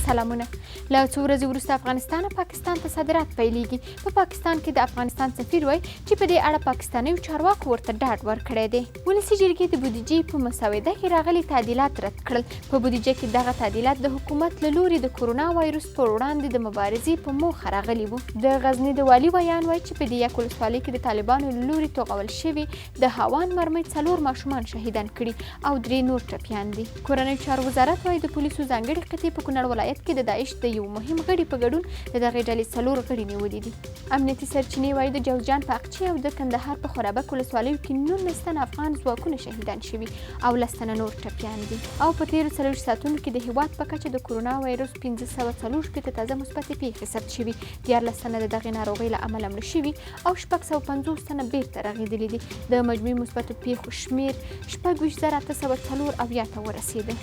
سلامونه. له څو ورځې وروسته افغانستانه پاکستان ته صادرات پیلیږي. په پاکستان کې د افغانستان سفیر وایي چې په دې اړه پاکستانیو چارواکو ورته ډاډ ورکړی دی. ولسي جرګې د بودیجې په مسوده کې راغلي تعدیلات رد کړل. په بودیجه کې دغه تعدیلات د حکومت له لوري د کورونا وایرس پر وړاندې د مبارزې په موخه راغلي وو. د غزني د والي ویان وایي چې په دې یک ولسوالۍ کې د طالبانو له لوري توغول شوي د هاوان مرمۍ 4 ماشومان شهیدان کړي او 3 نور ټپیان دي. کورنیو چارو وزارت وایي د پولیسو ځانګړي قطعې په کونړ ولایت کې د داعش د یو مهم غړي په ګډون د دغې ډلې 4 غړي نیولي دي. امنیتي سرچینې وایي د جوزجان په اقچې او د کندهار په خورابک ولسوالیو کې 19 تنه افغان ځواکونه شهیدان شوي او 10 تنه نور ټپیان دي. او په تېرو 40 ساعتونو کې د هېواد په کچه د کورونا وایرس 1540 تازه مثبتې پیښې ثبت شوي، 14 تنه د دغې ناروغۍ له امله مړه شوي او 650 تنه بیرته رغېدلي دي. د مجموعي مثبتو پیښو شمېر 28,804 ته ورسېده.